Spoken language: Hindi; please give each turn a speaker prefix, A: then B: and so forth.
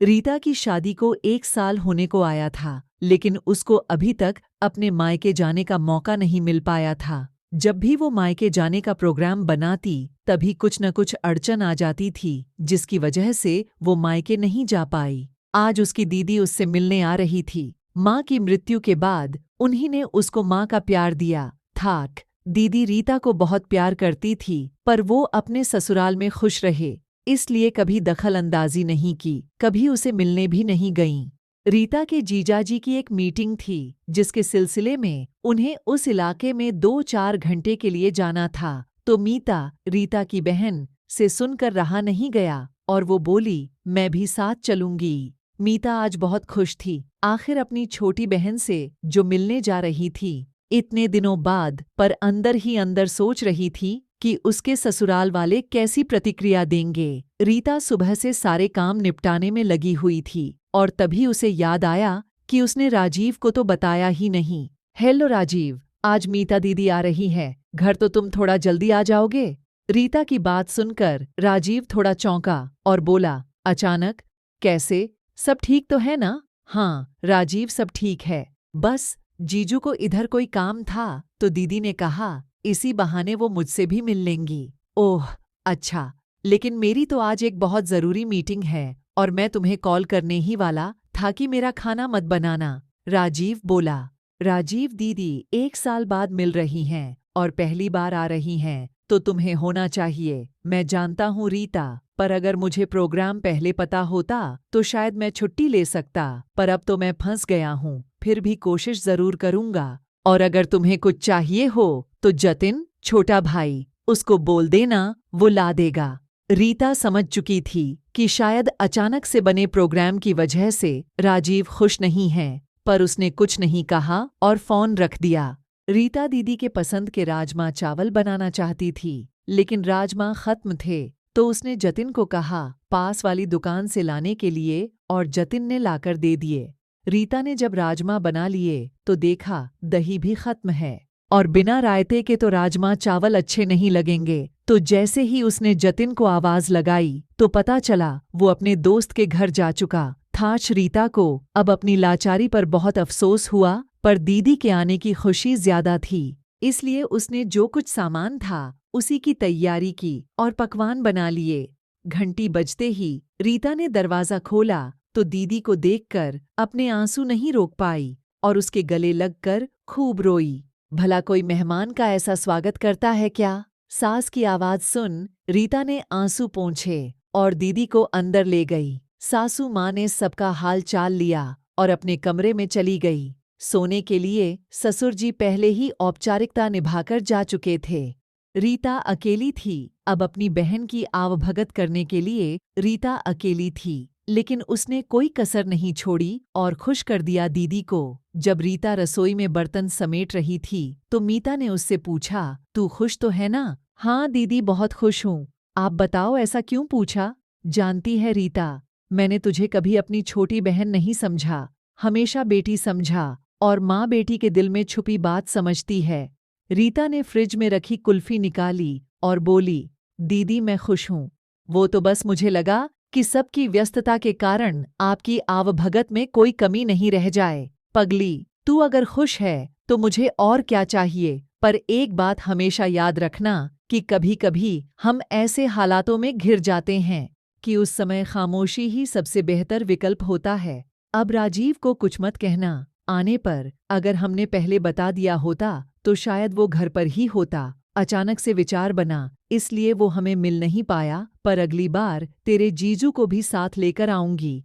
A: रीता की शादी को 1 साल होने को आया था, लेकिन उसको अभी तक अपने मायके जाने का मौका नहीं मिल पाया था। जब भी वो मायके जाने का प्रोग्राम बनाती, तभी कुछ न कुछ अड़चन आ जाती थी, जिसकी वजह से वो मायके नहीं जा पाई। आज उसकी दीदी उससे मिलने आ रही थी। माँ की मृत्यु के बाद उन्हीं ने उसको माँ का प्यार दिया था। दीदी रीता को बहुत प्यार करती थी, पर वो अपने ससुराल में खुश रहे, इसलिए कभी दखल अंदाजी नहीं की, कभी उसे मिलने भी नहीं गईं। रीता के जीजाजी की एक मीटिंग थी, जिसके सिलसिले में उन्हें उस इलाके में 2-4 घंटे के लिए जाना था, तो मीता, रीता की बहन, से सुनकर रहा नहीं गया और वो बोली, मैं भी साथ चलूंगी। मीता आज बहुत खुश थी, आखिर अपनी छोटी बहन से जो मिलने जा रही थी इतने दिनों बाद, पर अंदर ही अंदर सोच रही थी कि उसके ससुराल वाले कैसी प्रतिक्रिया देंगे। रीता सुबह से सारे काम निपटाने में लगी हुई थी और तभी उसे याद आया कि उसने राजीव को तो बताया ही नहीं। हेलो राजीव, आज मीता दीदी आ रही है, घर तो तुम थोड़ा जल्दी आ जाओगे? रीता की बात सुनकर राजीव थोड़ा चौंका और बोला, अचानक? कैसे? सब ठीक तो है ना? हाँ राजीव, सब ठीक है, बस जीजू को इधर कोई काम था, तो दीदी ने कहा इसी बहाने वो मुझसे भी मिल लेंगी। ओह अच्छा, लेकिन मेरी तो आज एक बहुत ज़रूरी मीटिंग है और मैं तुम्हें कॉल करने ही वाला था कि मेरा खाना मत बनाना, राजीव बोला। राजीव दीदी 1 साल बाद मिल रही हैं और पहली बार आ रही हैं, तो तुम्हें होना चाहिए। मैं जानता हूँ रीता, पर अगर मुझे प्रोग्राम पहले पता होता तो शायद मैं छुट्टी ले सकता, पर अब तो मैं फंस गया हूँ। फिर भी कोशिश जरूर करूंगा, और अगर तुम्हें कुछ चाहिए हो तो जतिन, छोटा भाई, उसको बोल देना, वो ला देगा। रीता समझ चुकी थी कि शायद अचानक से बने प्रोग्राम की वजह से राजीव खुश नहीं है, पर उसने कुछ नहीं कहा और फोन रख दिया। रीता दीदी के पसंद के राजमा चावल बनाना चाहती थी, लेकिन राजमा खत्म थे, तो उसने जतिन को कहा पास वाली दुकान से लाने के लिए, और जतिन ने लाकर दे दिए। रीता ने जब राजमा बना लिए तो देखा दही भी खत्म है, और बिना रायते के तो राजमा चावल अच्छे नहीं लगेंगे। तो जैसे ही उसने जतिन को आवाज लगाई तो पता चला वो अपने दोस्त के घर जा चुका था। रीता को अब अपनी लाचारी पर बहुत अफसोस हुआ, पर दीदी के आने की खुशी ज्यादा थी, इसलिए उसने जो कुछ सामान था उसी की तैयारी की और पकवान बना लिए। घंटी बजते ही रीता ने दरवाजा खोला तो दीदी को देखकर अपने आंसू नहीं रोक पाई और उसके गले लगकर खूब रोई। भला कोई मेहमान का ऐसा स्वागत करता है क्या? सास की आवाज सुन रीता ने आंसू पोंछे और दीदी को अंदर ले गई। सासू माँ ने सबका हाल चाल लिया और अपने कमरे में चली गई सोने के लिए। ससुर जी पहले ही औपचारिकता निभाकर जा चुके थे। रीता अकेली थी। अब अपनी बहन की आवभगत करने के लिए रीता अकेली थी, लेकिन उसने कोई कसर नहीं छोड़ी और खुश कर दिया दीदी को। जब रीता रसोई में बर्तन समेट रही थी तो मीता ने उससे पूछा, तू खुश तो है ना? हाँ दीदी, बहुत खुश हूँ। आप बताओ, ऐसा क्यों पूछा? जानती है रीता, मैंने तुझे कभी अपनी छोटी बहन नहीं समझा, हमेशा बेटी समझा, और माँ बेटी के दिल में छुपी बात समझती है। रीता ने फ्रिज में रखी कुल्फी निकाली और बोली, दीदी मैं खुश हूँ। वो तो बस मुझे लगा कि सबकी व्यस्तता के कारण आपकी आवभगत में कोई कमी नहीं रह जाए। पगली, तू अगर खुश है तो मुझे और क्या चाहिए, पर एक बात हमेशा याद रखना कि कभी-कभी हम ऐसे हालातों में घिर जाते हैं कि उस समय खामोशी ही सबसे बेहतर विकल्प होता है। अब राजीव को कुछ मत कहना। आने पर अगर हमने पहले बता दिया होता तो शायद वो घर पर ही होता। अचानक से विचार बना, इसलिए वो हमें मिल नहीं पाया, पर अगली बार तेरे जीजू को भी साथ लेकर आऊंगी।